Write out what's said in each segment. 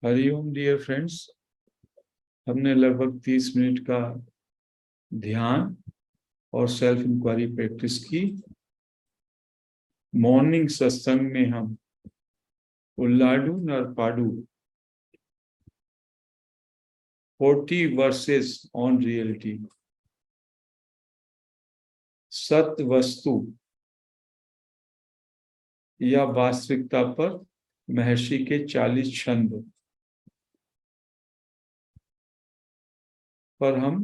Hariom dear friends. हमने लगभग 30 minute का ध्यान और सेल्फ इंक्वायरी प्रैक्टिस की। मॉर्निंग सत्संग में हम उल्लाडू नरपाडू 40 वर्सेस ऑन रियलिटी, सत्य वस्तु या वास्तविकता पर महर्षि के 40 छंद पर हम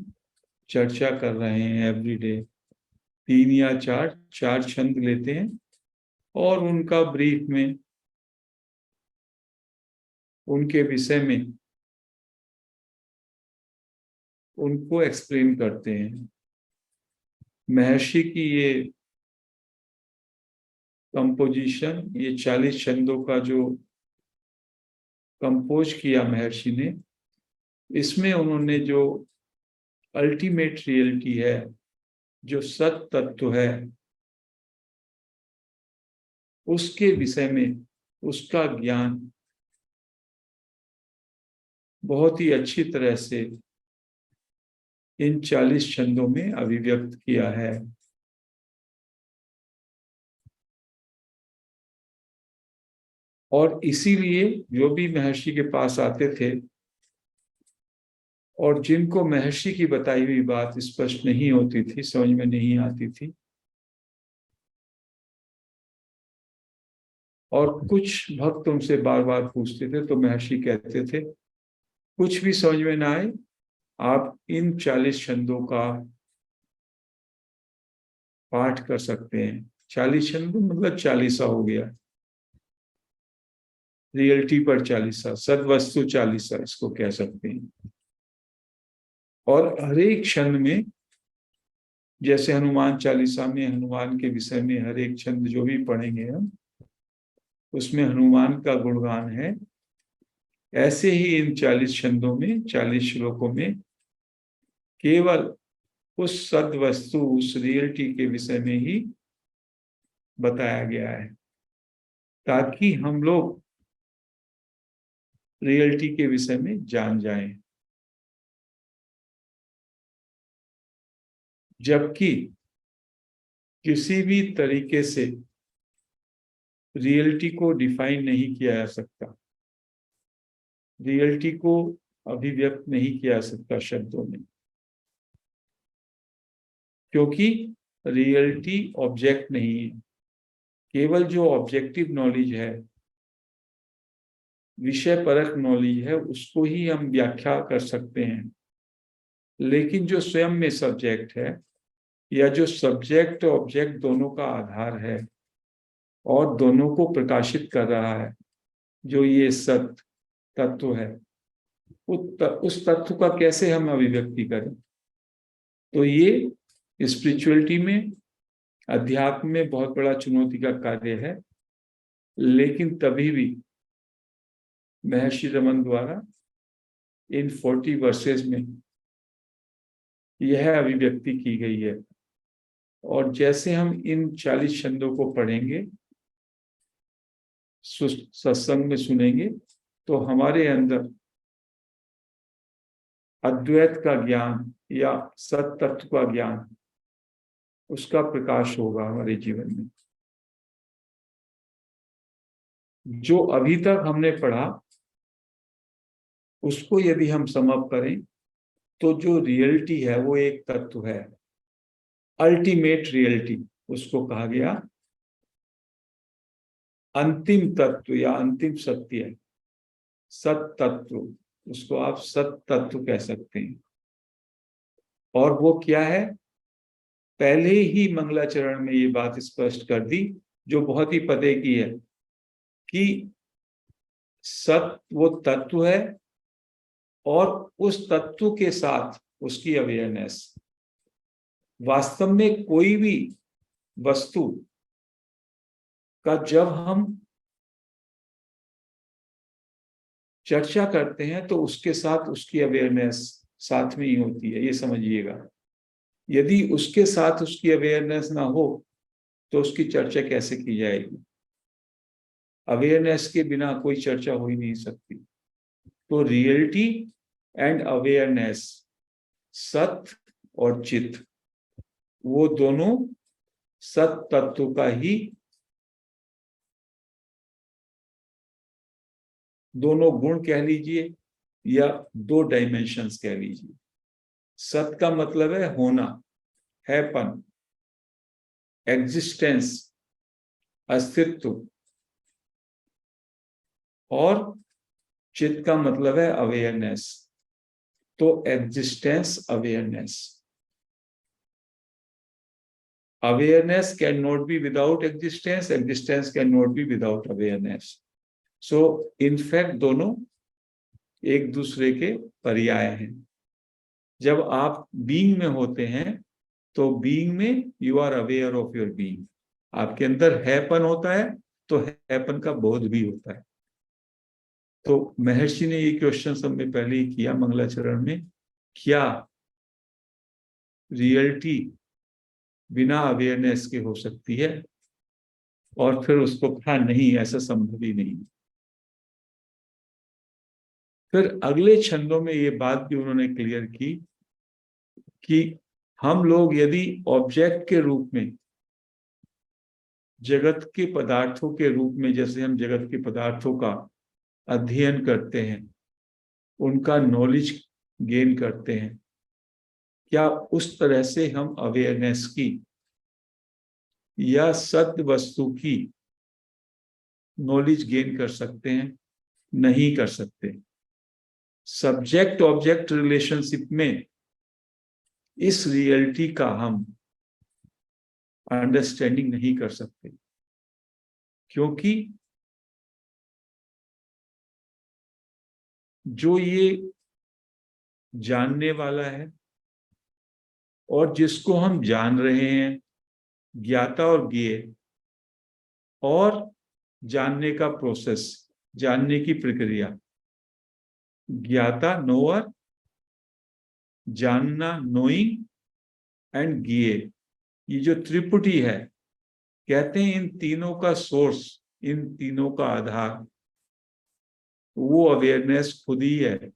चर्चा कर रहे हैं। एवरीडे 3 या 4 छंद लेते हैं और उनका ब्रीफ में उनके विषय में उनको एक्सप्लेन करते हैं। महर्षि की ये कंपोजिशन, ये 40 छंदों का जो कंपोज किया महर्षि ने, इसमें उन्होंने जो अल्टीमेट रियलिटी है, जो सत्य तत्व है, उसके विषय में उसका ज्ञान बहुत ही अच्छी तरह से इन 40 छंदों में अभिव्यक्त किया है। और इसीलिए जो भी महर्षि के पास आते थे और जिनको महर्षि की बताई हुई बात स्पष्ट नहीं होती थी, समझ में नहीं आती थी, और कुछ भक्त उनसे बार बार पूछते थे, तो महर्षि कहते थे कुछ भी समझ में ना आए, आप इन 40 छंदों का पाठ कर सकते हैं। 40 छंद मतलब 40 हो गया, रियलिटी पर 40, सदवस्तु 40 इसको कह सकते हैं। और हर एक छंद में, जैसे हनुमान चालीसा में हनुमान के विषय में हर एक छंद जो भी पढ़ेंगे हम, उसमें हनुमान का गुणगान है। ऐसे ही इन 40 छंदों में, 40 श्लोकों में केवल उस सदवस्तु, उस रियलिटी के विषय में ही बताया गया है, ताकि हम लोग रियलिटी के विषय में जान जाएं। जबकि किसी भी तरीके से रियलिटी को डिफाइन नहीं किया जा सकता, रियलिटी को अभिव्यक्त नहीं किया जा सकता शब्दों में, क्योंकि रियलिटी ऑब्जेक्ट नहीं है। केवल जो ऑब्जेक्टिव नॉलेज है, विषय परक नॉलेज है, उसको ही हम व्याख्या कर सकते हैं। लेकिन जो स्वयं में सब्जेक्ट है, या जो सब्जेक्ट ऑब्जेक्ट दोनों का आधार है और दोनों को प्रकाशित कर रहा है, जो ये सत्य तत्व है, उस तत्व का कैसे हम अभिव्यक्ति करें? तो ये स्पिरिचुअलिटी में, अध्यात्म में बहुत बड़ा चुनौती का कार्य है। लेकिन तभी भी महर्षि रमन द्वारा इन 40 वर्सेस में यह अभिव्यक्ति की गई है। और जैसे हम इन 40 छंदों को पढ़ेंगे, सत्संग में सुनेंगे, तो हमारे अंदर अद्वैत का ज्ञान या सत्य तत्व का ज्ञान, उसका प्रकाश होगा हमारे जीवन में। जो अभी तक हमने पढ़ा, उसको यदि हम समअप करें, तो जो रियलिटी है वो एक तत्व है, अल्टीमेट रियलिटी उसको कहा गया। अंतिम तत्व या अंतिम सत्य है, सत तत्व, उसको आप सत तत्व कह सकते हैं। और वो क्या है? पहले ही मंगलाचरण में ये बात स्पष्ट कर दी, जो बहुत ही पते की है, कि सत वो तत्व है और उस तत्व के साथ उसकी अवेयरनेस। वास्तव में कोई भी वस्तु का जब हम चर्चा करते हैं, तो उसके साथ उसकी अवेयरनेस साथ में ही होती है, ये समझिएगा। यदि उसके साथ उसकी अवेयरनेस ना हो, तो उसकी चर्चा कैसे की जाएगी? अवेयरनेस के बिना कोई चर्चा हो ही नहीं सकती। तो रियलिटी एंड अवेयरनेस, सत और चित, वो दोनों सत तत्व का ही दोनों गुण कह लीजिए या दो डायमेंशंस कह लीजिए। सत का मतलब है होना, हैपन, एग्जिस्टेंस, अस्तित्व, और चित का मतलब है अवेयरनेस। तो existence, awareness, awareness cannot be without existence, existence cannot be without awareness. So in fact दोनों एक दूसरे के पर्याय हैं। जब आप बीइंग में होते हैं तो बीइंग में you are aware of your being, आपके अंदर हैपन होता है तो हैपन का बोध भी होता है। तो महर्षि ने ये क्वेश्चन हमने पहले ही किया मंगलाचरण में, क्या रियलिटी बिना अवेयरनेस के हो सकती है? और फिर उसको कहा नहीं, ऐसा संभव ही नहीं। फिर अगले छंदों में ये बात भी उन्होंने क्लियर की कि हम लोग यदि ऑब्जेक्ट के रूप में, जगत के पदार्थों के रूप में, जैसे हम जगत के पदार्थों का अध्ययन करते हैं, उनका नॉलेज गेन करते हैं, क्या उस तरह से हम अवेयरनेस की या सत्य वस्तु की नॉलेज गेन कर सकते हैं? नहीं कर सकते। सब्जेक्ट ऑब्जेक्ट रिलेशनशिप में इस रियलिटी का हम अंडरस्टैंडिंग नहीं कर सकते, क्योंकि जो ये जानने वाला है और जिसको हम जान रहे हैं, ज्ञाता और ज्ञेय, और जानने का प्रोसेस, जानने की प्रक्रिया, ज्ञाता नोअर, जानना नोइंग, एंड ज्ञेय, ये जो त्रिपुटी है, कहते हैं इन तीनों का सोर्स, इन तीनों का आधार वो अवेयरनेस खुद ही है।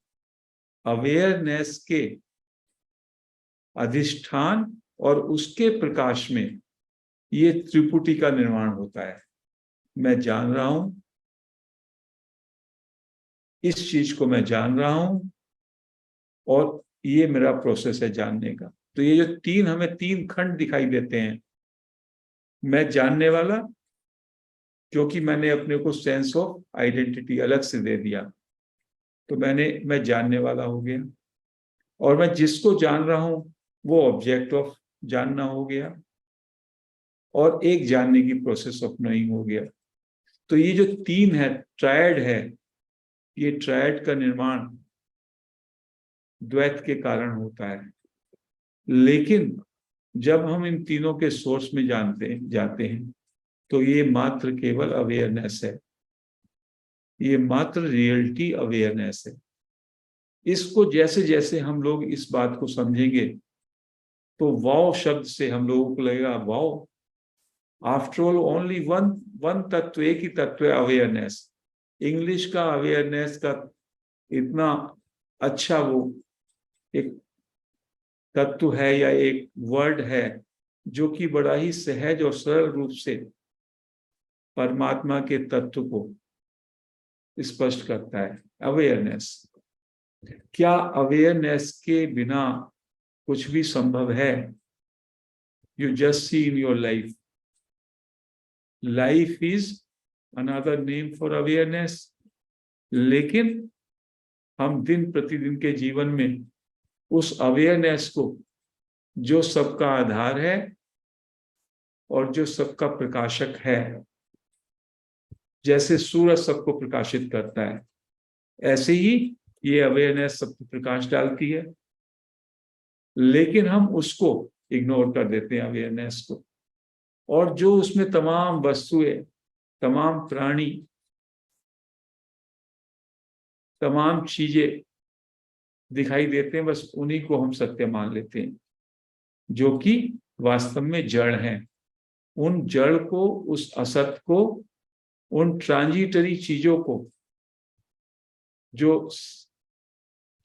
अवेयरनेस के अधिष्ठान और उसके प्रकाश में ये त्रिपुटी का निर्माण होता है। मैं जान रहा हूं, इस चीज को मैं जान रहा हूं, और ये मेरा प्रोसेस है जानने का। तो ये जो तीन, हमें तीन खंड दिखाई देते हैं, मैं जानने वाला, क्योंकि मैंने अपने को सेंस ऑफ आइडेंटिटी अलग से दे दिया, तो मैं जानने वाला हो गया, और मैं जिसको जान रहा हूं वो ऑब्जेक्ट ऑफ जानना हो गया, और एक जानने की प्रोसेस ऑफ नोइंग हो गया। तो ये जो तीन है, ट्रायड है, ये ट्रायड का निर्माण द्वैत के कारण होता है। लेकिन जब हम इन तीनों के सोर्स में जाते हैं तो ये मात्र केवल अवेयरनेस है, ये मात्र रियलिटी अवेयरनेस है। इसको जैसे जैसे हम लोग इस बात को समझेंगे तो वाव शब्द से हम लोगों को लगेगा वाव, आफ्टर ऑल ओनली वन तत्व, एक ही तत्व है अवेयरनेस। इंग्लिश का अवेयरनेस का इतना अच्छा वो एक तत्व है या एक वर्ड है जो कि बड़ा ही सहज और सरल रूप से परमात्मा के तत्व को स्पष्ट करता है। अवेयरनेस, क्या अवेयरनेस के बिना कुछ भी संभव है? You just see in your life, life is another name for awareness. लेकिन हम दिन प्रतिदिन के जीवन में उस अवेयरनेस को, जो सबका आधार है और जो सबका प्रकाशक है, जैसे सूरज सबको प्रकाशित करता है, ऐसे ही ये अवेयरनेस सबको प्रकाश डालती है, लेकिन हम उसको इग्नोर कर देते हैं अवेयरनेस को। और जो उसमें तमाम वस्तुएं, तमाम प्राणी, तमाम चीजें दिखाई देते हैं, बस उन्हीं को हम सत्य मान लेते हैं, जो कि वास्तव में जड़ हैं। उन जड़ को, उस असत को, उन ट्रांजिटरी चीजों को, जो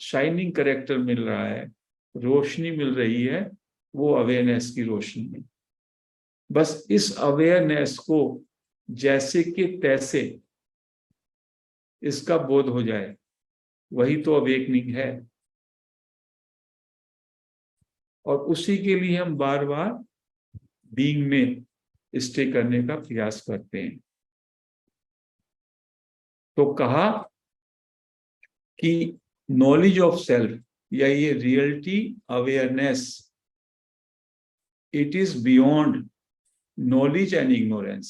शाइनिंग करेक्टर मिल रहा है, रोशनी मिल रही है, वो अवेयरनेस की रोशनी है। बस इस अवेयरनेस को जैसे कि तैसे इसका बोध हो जाए, वही तो अवेकनिंग है। और उसी के लिए हम बार बार बीइंग में स्टे करने का प्रयास करते हैं। तो कहा कि नॉलेज ऑफ सेल्फ या ये reality awareness, it is beyond knowledge and ignorance.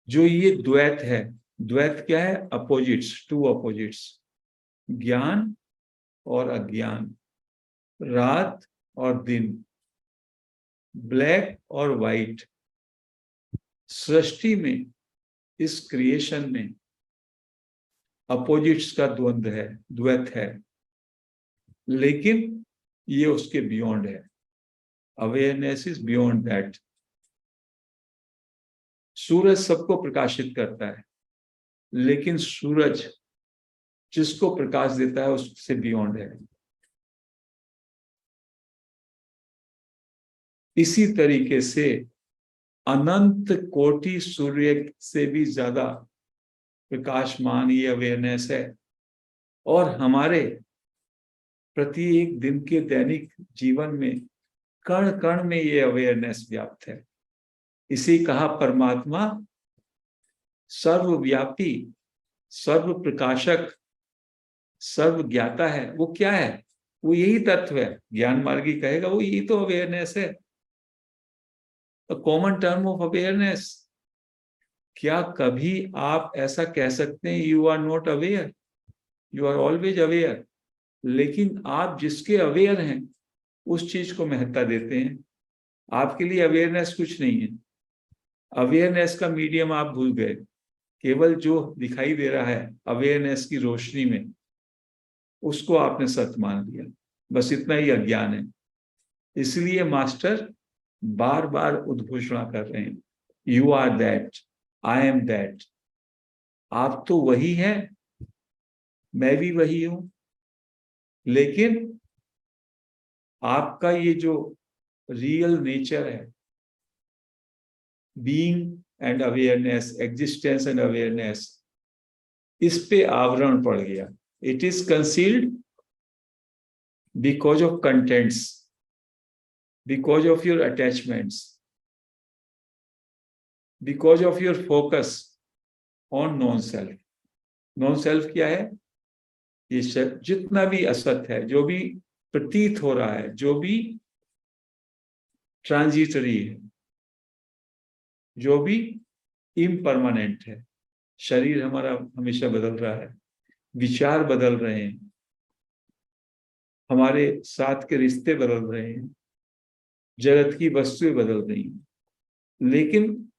जो ये द्वैत है, द्वैत क्या है? अपोजिट्स, टू अपोजिट्स, ज्ञान और अज्ञान, रात और दिन, ब्लैक और वाइट। सृष्टि में, इस क्रिएशन में अपोजिट्स का द्वंद्व है, द्वैत है, लेकिन ये उसके बियॉन्ड है। Awareness is beyond that. सूरज सबको प्रकाशित करता है, लेकिन सूरज जिसको प्रकाश देता है उससे बियॉन्ड है। इसी तरीके से अनंत कोटि सूर्य से भी ज्यादा प्रकाशमान ये अवेयरनेस है, और हमारे प्रत्येक दिन के दैनिक जीवन में कण कण में ये अवेयरनेस व्याप्त है। इसी कहा परमात्मा सर्वव्यापी, सर्व प्रकाशक, सर्व ज्ञाता है। वो क्या है? वो यही तत्व है। ज्ञान मार्गी कहेगा वो यही तो अवेयरनेस है, कॉमन टर्म ऑफ अवेयरनेस। क्या कभी आप ऐसा कह सकते हैं you are not aware? You are always aware. लेकिन आप जिसके अवेयर हैं उस चीज को महत्ता देते हैं। आपके लिए अवेयरनेस कुछ नहीं है। अवेयरनेस का मीडियम आप भूल गए। केवल जो दिखाई दे रहा है अवेयरनेस की रोशनी में, उसको आपने सत्य मान लिया। बस इतना ही अज्ञान है। इसलिए मास्टर बार बार उद्घोषणा कर रहे हैं, you are that, I am that. आप तो वही हैं, मैं भी वही हूं, लेकिन आपका ये जो रियल नेचर है, being and awareness, existence and awareness, इस पे आवरण पड़ गया। It is concealed because of contents, because of your attachments, because of your focus on non self. Non self क्या है? ये जितना भी असत है, जो भी प्रतीत हो रहा है, जो भी ट्रांजिटरी है, जो भी इम्परमानेंट है। शरीर हमारा हमेशा बदल रहा है, विचार बदल रहे हैं, हमारे साथ के रिश्ते बदल रहे हैं, जगत की वस्तुएं बदल रही हैं, लेकिन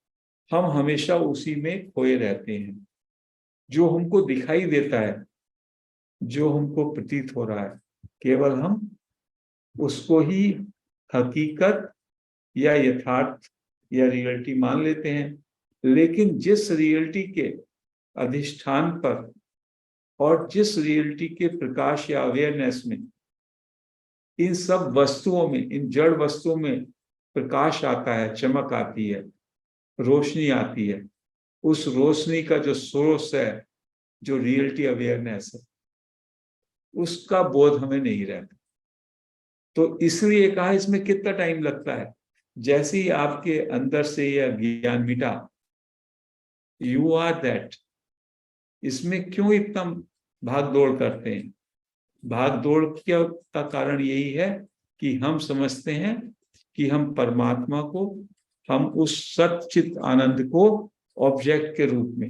हम हमेशा उसी में खोए रहते हैं। जो हमको दिखाई देता है, जो हमको प्रतीत हो रहा है, केवल हम उसको ही हकीकत या यथार्थ या रियलिटी मान लेते हैं। लेकिन जिस रियलिटी के अधिष्ठान पर और जिस रियलिटी के प्रकाश या अवेयरनेस में इन सब वस्तुओं में, इन जड़ वस्तुओं में प्रकाश आता है, चमक आती है, रोशनी आती है, उस रोशनी का जो सोर्स है, जो रियलिटी अवेयरनेस है, उसका बोध हमें नहीं रहता। तो इसलिए कहा इसमें कितना टाइम लगता है। जैसे ही आपके अंदर से यह ज्ञान मिटा, यू आर दैट, इसमें क्यों इतना भाग दौड़ करते हैं? भाग दौड़ का कारण यही है कि हम समझते हैं कि हम परमात्मा को, हम उस सच्चित आनंद को ऑब्जेक्ट के रूप में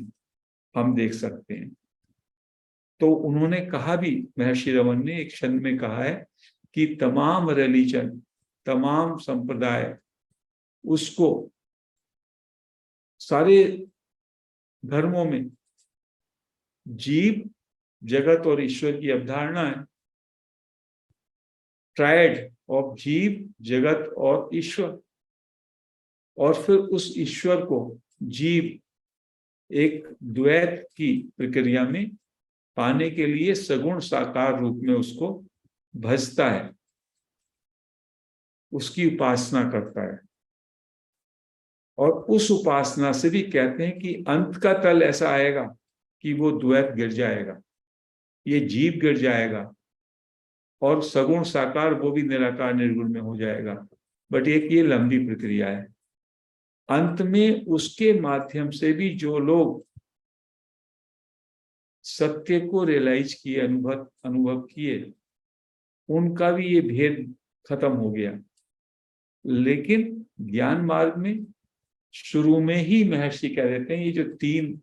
हम देख सकते हैं। तो उन्होंने कहा भी, महर्षि रमन ने एक छंद में कहा है कि तमाम रिलीजन, तमाम संप्रदाय, उसको सारे धर्मों में जीव, जगत और ईश्वर की अवधारणा है। ट्रायड ऑफ जीव, जगत और ईश्वर। और फिर उस ईश्वर को जीव एक द्वैत की प्रक्रिया में पाने के लिए सगुण साकार रूप में उसको भजता है, उसकी उपासना करता है। और उस उपासना से भी कहते हैं कि अंत का तल ऐसा आएगा कि वो द्वैत गिर जाएगा, ये जीव गिर जाएगा, और सगुण साकार वो भी निराकार निर्गुण में हो जाएगा। बट एक ये लंबी प्रक्रिया है। अंत में उसके माध्यम से भी जो लोग सत्य को रियलाइज किए, अनुभव किए, उनका भी ये भेद खत्म हो गया। लेकिन ज्ञान मार्ग में शुरू में ही महर्षि कह देते हैं ये जो तीन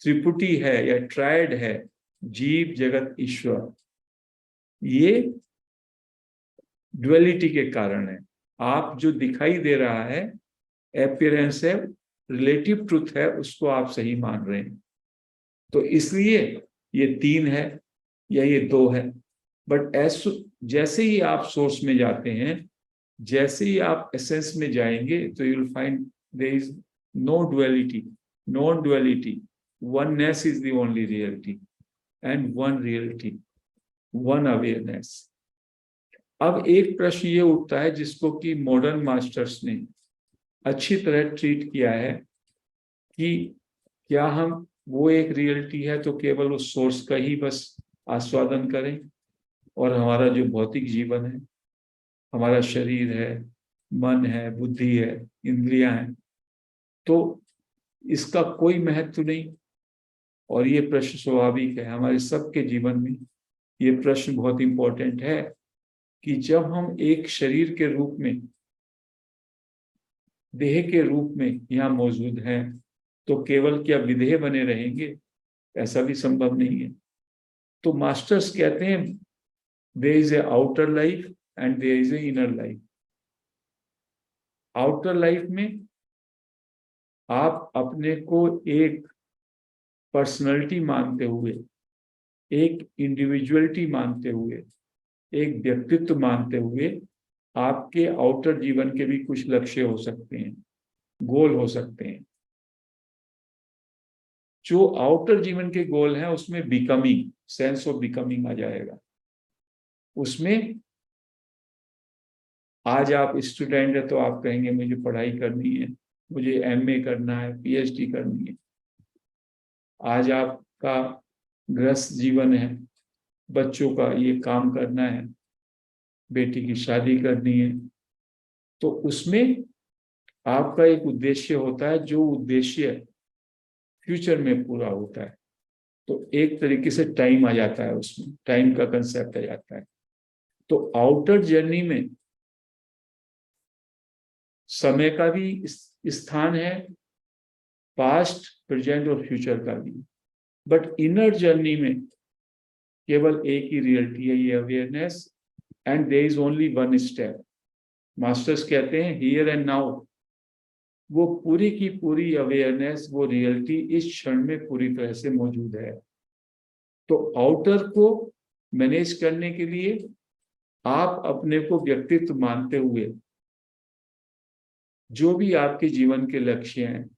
त्रिपुटी है या ट्रायड है, जीव जगत ईश्वर, ये ड्युअलिटी के कारण है। आप जो दिखाई दे रहा है, अपीयरेंस है, रिलेटिव ट्रुथ है, उसको आप सही मान रहे हैं। तो इसलिए ये तीन है या ये दो है। बट जैसे ही आप सोर्स में जाते हैं, जैसे ही आप एसेंस में जाएंगे, तो you will find there is no duality, non duality, oneness is the only reality, and one reality, one awareness. अब एक प्रश्न ये उठता है जिसको कि मॉडर्न मास्टर्स ने अच्छी तरह ट्रीट किया है कि क्या हम वो एक रियलिटी है तो केवल उस सोर्स का ही बस आस्वादन करें, और हमारा जो भौतिक जीवन है, हमारा शरीर है, मन है, बुद्धि है, इंद्रियां हैं, तो इसका कोई महत्व नहीं। और ये प्रश्न स्वाभाविक है, हमारे सबके जीवन में ये प्रश्न बहुत इंपॉर्टेंट है कि जब हम एक शरीर के रूप में, देह के रूप में यहाँ मौजूद हैं, तो केवल क्या विधेय बने रहेंगे? ऐसा भी संभव नहीं है। तो मास्टर्स कहते हैं there is a outer life and there is a inner life. Outer life में आप अपने को एक पर्सनैलिटी मानते हुए, एक इंडिविजुअलिटी मानते हुए, एक व्यक्तित्व मानते हुए, आपके आउटर जीवन के भी कुछ लक्ष्य हो सकते हैं, गोल हो सकते हैं। जो आउटर जीवन के गोल हैं उसमें बिकमिंग, सेंस ऑफ बिकमिंग आ जाएगा। उसमें आज आप स्टूडेंट है तो आप कहेंगे मुझे पढ़ाई करनी है, मुझे एमए करना है, पीएचडी करनी है। आज आपका गृहस्थ जीवन है, बच्चों का ये काम करना है, बेटी की शादी करनी है। तो उसमें आपका एक उद्देश्य होता है, जो उद्देश्य फ्यूचर में पूरा होता है। तो एक तरीके से टाइम आ जाता है, उसमें टाइम का कंसेप्ट आ जाता है। तो आउटर जर्नी में समय का भी स्थान है, पास्ट, प्रेजेंट और फ्यूचर का भी। बट इनर जर्नी में केवल एक ही रियलिटी है, ये awareness, and there is only one step. Masters कहते हैं हियर एंड नाउ, वो पूरी की पूरी अवेयरनेस, वो रियलिटी इस क्षण में पूरी तरह से मौजूद है। तो आउटर को मैनेज करने के लिए आप अपने को व्यक्तित्व मानते हुए जो भी आपके जीवन के लक्ष्य हैं,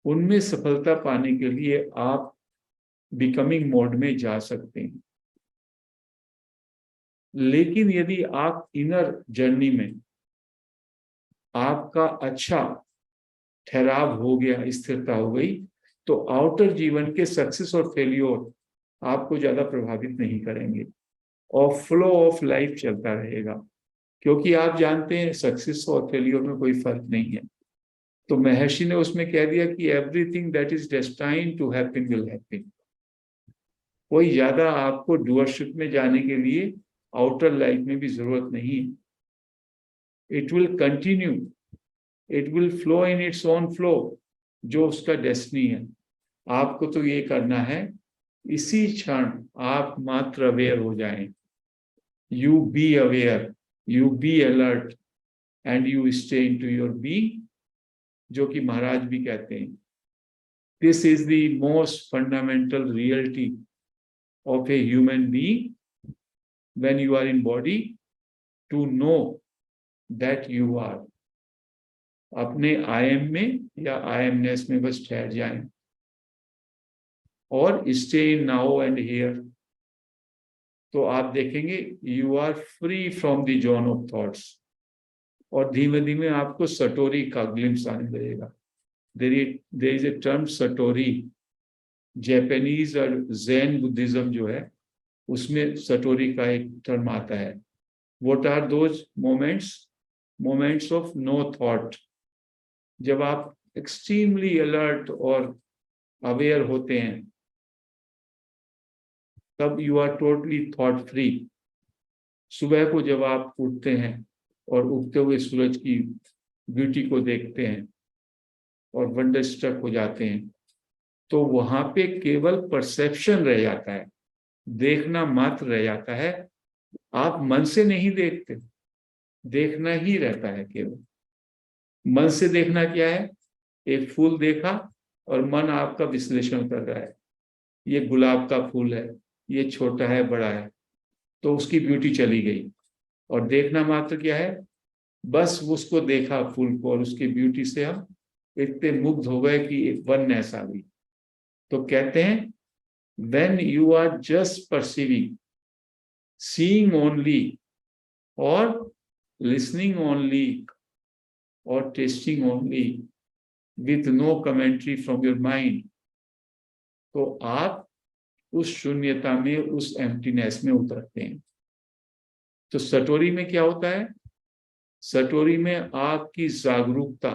उनमें सफलता पाने के लिए आप बिकमिंग मोड में जा सकते हैं। लेकिन यदि आप इनर जर्नी में आपका अच्छा ठहराव हो गया, स्थिरता हो गई, तो आउटर जीवन के सक्सेस और फेलियर आपको ज्यादा प्रभावित नहीं करेंगे, और फ्लो ऑफ लाइफ चलता रहेगा। क्योंकि आप जानते हैं सक्सेस और फेलियर में कोई फर्क नहीं है। तो महर्षि ने उसमें कह दिया कि everything that is destined to happen will happen. कोई ज्यादा आपको डुअरशिप में जाने के लिए आउटर लाइफ में भी जरूरत नहीं है। It will continue, it will flow in its own flow, जो उसका डेस्टिनी है। आपको तो ये करना है, इसी क्षण आप मात्र अवेयर हो जाएं। You be aware, you be alert, and you stay into your be, जो कि महाराज भी कहते हैं this is the most fundamental reality of a human being when you are in body, to know that you are. अपने I M में या आई MNIST में बस ठहर जाएं। और stay in now and here, तो आप देखेंगे you are free from the zone of thoughts. और धीमे धीमे आपको सटोरी का ग्लिम्स आने लगेगा। There is a term satori, Japanese और जैन बुद्धिज्म जो है उसमें सटोरी का एक टर्म आता है। What are those moments? Moments of no thought. जब आप एक्सट्रीमली अलर्ट और अवेयर होते हैं तब you are totally thought free. सुबह को जब आप उठते हैं और उगते हुए सूरज की ब्यूटी को देखते हैं और वंडर स्ट्रक हो जाते हैं, तो वहां पे केवल परसेप्शन रह जाता है, देखना मात्र रह जाता है। आप मन से नहीं देखते, देखना ही रहता है केवल। मन से देखना क्या है? एक फूल देखा और मन आपका विश्लेषण कर रहा है, ये गुलाब का फूल है, ये छोटा है बड़ा है, तो उसकी ब्यूटी चली गई। और देखना मात्र क्या है? बस उसको देखा फूल को और उसकी ब्यूटी से हम इतने मुग्ध हो गए कि वननेस आ गई। तो कहते हैं when you are just perceiving, seeing only or listening only or tasting only with no commentary from your mind, तो आप उस शून्यता में, उस एम्प्टीनेस में उतरते हैं। तो सटोरी में क्या होता है? सटोरी में आपकी जागरूकता,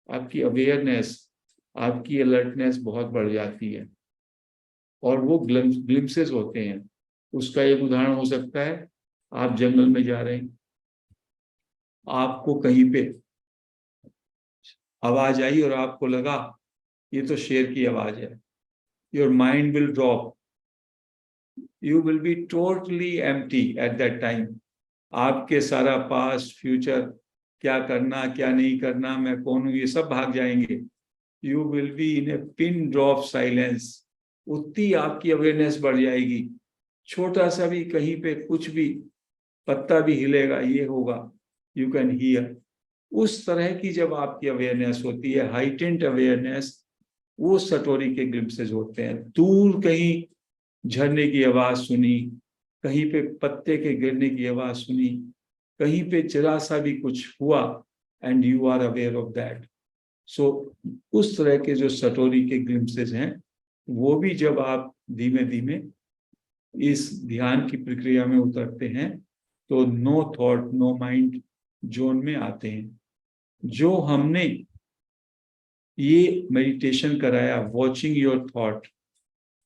आपकी अवेयरनेस, आपकी अलर्टनेस बहुत बढ़ जाती है और वो ग्लिम्सेस होते हैं। उसका एक उदाहरण हो सकता है, आप जंगल में जा रहे हैं, आपको कहीं पे आवाज आई और आपको लगा ये तो शेर की आवाज है। Your mind will drop, you will be totally empty at that time. आपके सारा पास्ट फ्यूचर, क्या करना क्या नहीं करना, मैं कौन हूं, ये सब भाग जाएंगे। You will be in A pin drop silence. उतनी आपकी अवेयरनेस बढ़ जाएगी, छोटा सा भी कहीं पे कुछ भी पत्ता भी हिलेगा, ये होगा, यू कैन हियर। उस तरह की जब आपकी अवेयरनेस होती है, हाइटेंड अवेयरनेस, वो सटोरी के ग्लिम्सेस होते हैं। दूर कहीं झरने की आवाज सुनी, कहीं पे पत्ते के गिरने की आवाज सुनी, कहीं पे जरा सा भी कुछ हुआ, and you are aware of that. So उस तरह के जो सटोरी के ग्लिम्सेस हैं, वो भी जब आप धीमे धीमे इस ध्यान की प्रक्रिया में उतरते हैं तो no thought no mind zone में आते हैं। जो हमने ये मेडिटेशन कराया वॉचिंग योर थॉट,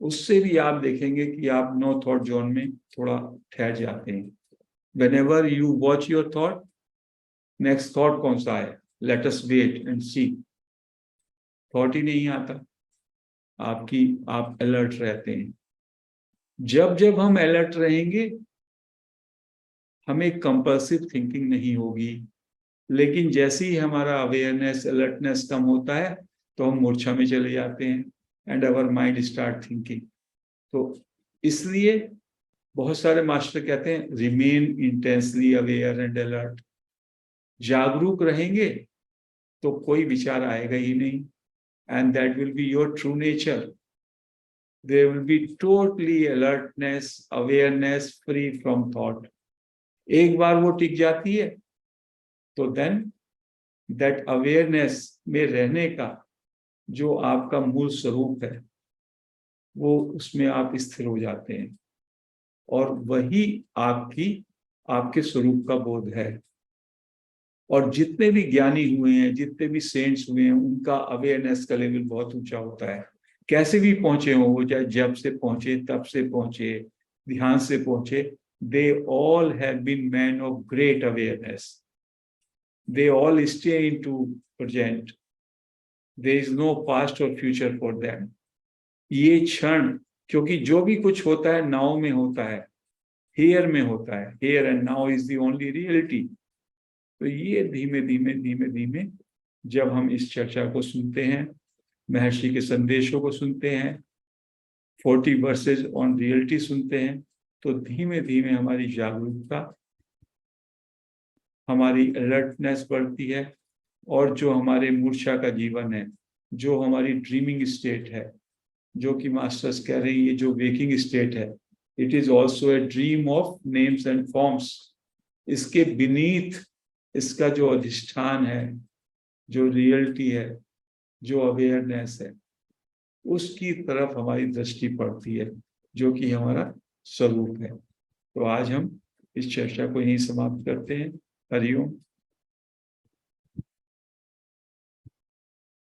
उससे भी आप देखेंगे कि आप नो थॉट जोन में थोड़ा ठहर जाते हैं। Whenever you watch your thought, next thought कौन सा है? Let us wait and see. Thought ही नहीं आता, आप अलर्ट रहते हैं। जब जब हम अलर्ट रहेंगे हमें कंपल्सिव थिंकिंग नहीं होगी, लेकिन जैसे ही हमारा अवेयरनेस अलर्टनेस कम होता है तो हम मूर्छा में चले जाते हैं and our mind start thinking. तो इसलिए बहुत सारे मास्टर कहते हैं remain intensely aware and alert. जागरूक रहेंगे तो कोई विचार आएगा ही नहीं, and that will be your true nature. There will be totally alertness, awareness, free from thought. एक बार वो टिक जाती है तो देन दैट अवेयरनेस में रहने का जो आपका मूल स्वरूप है वो उसमें आप स्थिर हो जाते हैं, और वही आपके स्वरूप का बोध है। और जितने भी ज्ञानी हुए हैं, जितने भी सेंट्स हुए हैं, उनका अवेयरनेस का लेवल बहुत ऊंचा होता है। कैसे भी पहुंचे हो, वो चाहे जब से पहुंचे, तब से पहुंचे, ध्यान से पहुंचे, they all have been man of great awareness. They all stay into present. There is no past और फ्यूचर फॉर देम। ये क्षण, क्योंकि जो भी कुछ होता है नाउ में होता है, हियर में होता है, here and now is the only reality. तो ये धीमे धीमे धीमे धीमे जब हम इस चर्चा को सुनते हैं, महर्षि के संदेशों को सुनते हैं, 40 वर्सेज ऑन रियलिटी सुनते हैं, तो धीमे धीमे हमारी जागरूकता, हमारी अलर्टनेस बढ़ती है, और जो हमारे मूर्छा का जीवन है, जो हमारी ड्रीमिंग स्टेट है, जो कि मास्टर्स कह रहे हैं ये जो वेकिंग स्टेट है, it is also a dream of names and forms. इसके बीनीथ इसका जो अधिष्ठान है, जो रियलिटी है, जो अवेयरनेस है, उसकी तरफ हमारी दृष्टि पड़ती है, जो कि हमारा स्वरूप है। तो आज हम इस चर्चा को यहीं समाप्त करते हैं। हरिओम।